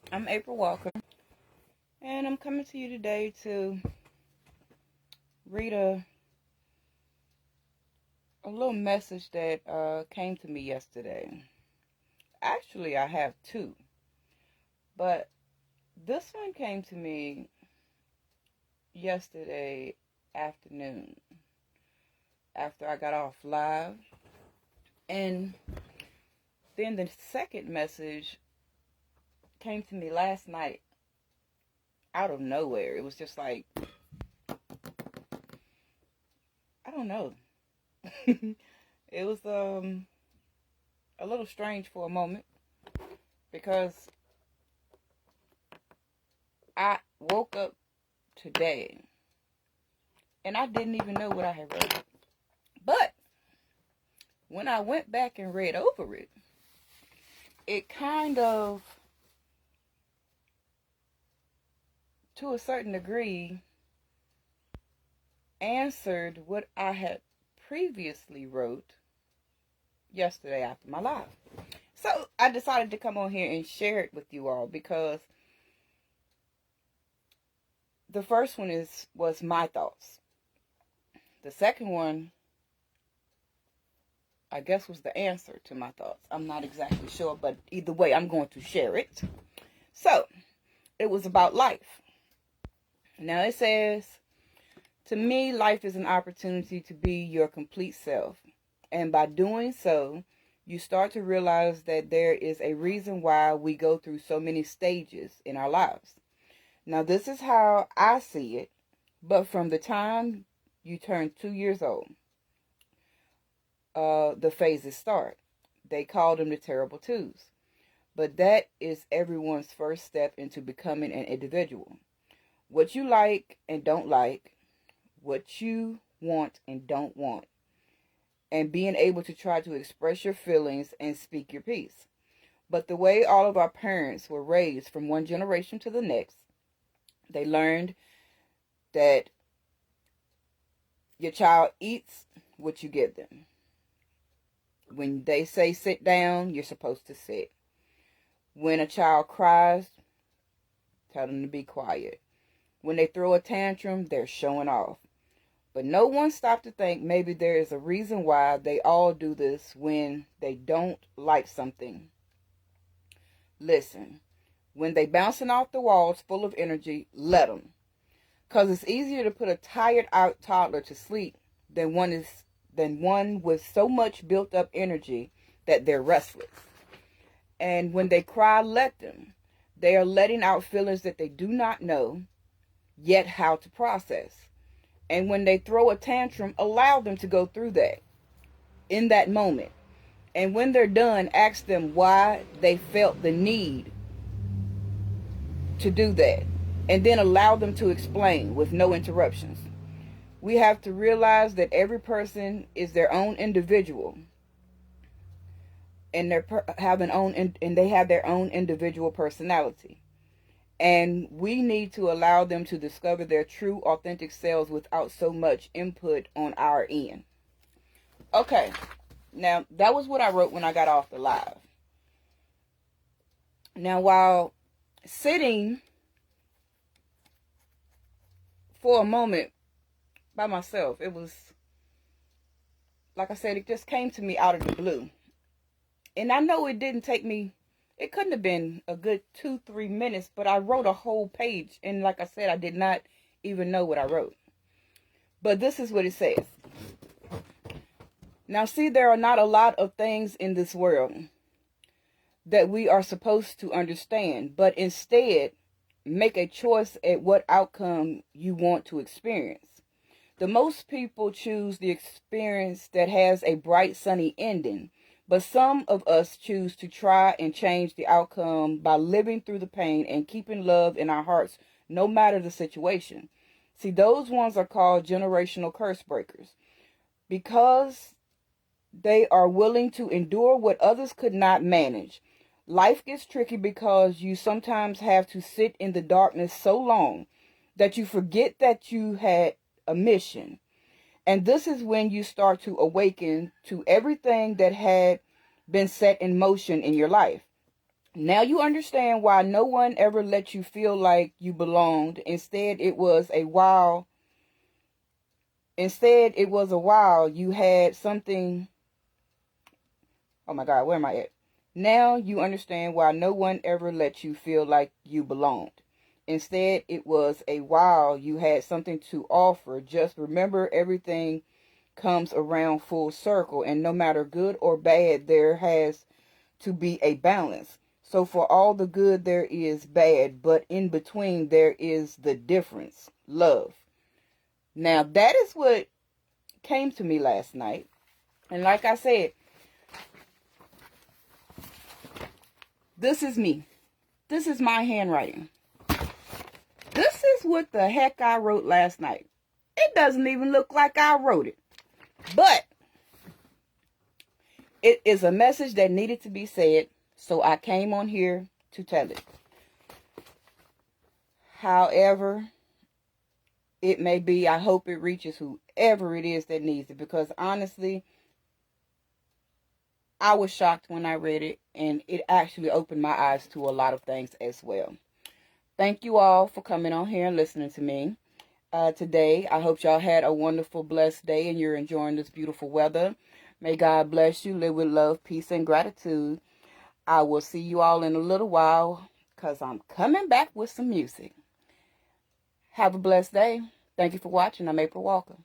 I'm April Walker, and I'm coming to you today to read a little message that came to me yesterday. Actually, I have two, but this one came to me yesterday afternoon after I got off live. And then the second message came to me last night out of nowhere. It was just like, I don't know. It was a little strange for a moment because I woke up today and I didn't even know what I had read. But when I went back and read over it, it kind of, to a certain degree, answered what I had previously wrote yesterday after my live. So I decided to come on here and share it with you all because the first one was my thoughts. The second one, I guess, was the answer to my thoughts. I'm not exactly sure, but either way, I'm going to share it. So, it was about life. Now it says, to me, life is an opportunity to be your complete self. And by doing so, you start to realize that there is a reason why we go through so many stages in our lives. Now, this is how I see it, but from the time you turn 2 years old, the phases start. They call them the terrible twos. But that is everyone's first step into becoming an individual. What you like and don't like, what you want and don't want, and being able to try to express your feelings and speak your piece. But the way all of our parents were raised from one generation to the next, they learned that your child eats what you give them. When they say sit down, you're supposed to sit. When a child cries, tell them to be quiet. When they throw a tantrum, they're showing off. But no one stopped to think maybe there is a reason why they all do this when they don't like something. Listen, when they bouncing off the walls full of energy, let them. Because it's easier to put a tired out toddler to sleep than one with so much built up energy that they're restless. And when they cry, let them. They are letting out feelings that they do not know yet how to process. And when they throw a tantrum, allow them to go through that in that moment. And when they're done, ask them why they felt the need to do that. And then allow them to explain with no interruptions. We have to realize that every person is their own individual. And they have their own individual personality. And we need to allow them to discover their true, authentic selves without so much input on our end. Okay, now that was what I wrote when I got off the live. Now, while sitting for a moment by myself, it was, like I said, it just came to me out of the blue. And I know it didn't take me, it couldn't have been a good 2-3 minutes, but I wrote a whole page. And like I said, I did not even know what I wrote. But this is what it says. Now, see, there are not a lot of things in this world that we are supposed to understand, but instead make a choice at what outcome you want to experience. The most people choose the experience that has a bright, sunny ending. But some of us choose to try and change the outcome by living through the pain and keeping love in our hearts, no matter the situation. See, those ones are called generational curse breakers because they are willing to endure what others could not manage. Life gets tricky because you sometimes have to sit in the darkness so long that you forget that you had a mission. And this is when you start to awaken to everything that had been set in motion in your life. Now you understand why no one ever let you feel like you belonged. Instead, it was a while you had something. Oh my God, where am I at? Now you understand why no one ever let you feel like you belonged. Instead, it was a while you had something to offer. Just remember, everything comes around full circle, and no matter good or bad, there has to be a balance. So for all the good, there is bad, but in between, there is the difference, love. Now, that is what came to me last night. And like I said, this is me. This is my handwriting. This is what the heck I wrote last night. It doesn't even look like I wrote it. But it is a message that needed to be said, so I came on here to tell it. However it may be, I hope it reaches whoever it is that needs it, because honestly, I was shocked when I read it, and it actually opened my eyes to a lot of things as well. Thank you all for coming on here and listening to me today. I hope y'all had a wonderful, blessed day, and you're enjoying this beautiful weather. May God bless you. Live with love, peace, and gratitude. I will see you all in a little while, because I'm coming back with some music. Have a blessed day. Thank you for watching. I'm April Walker.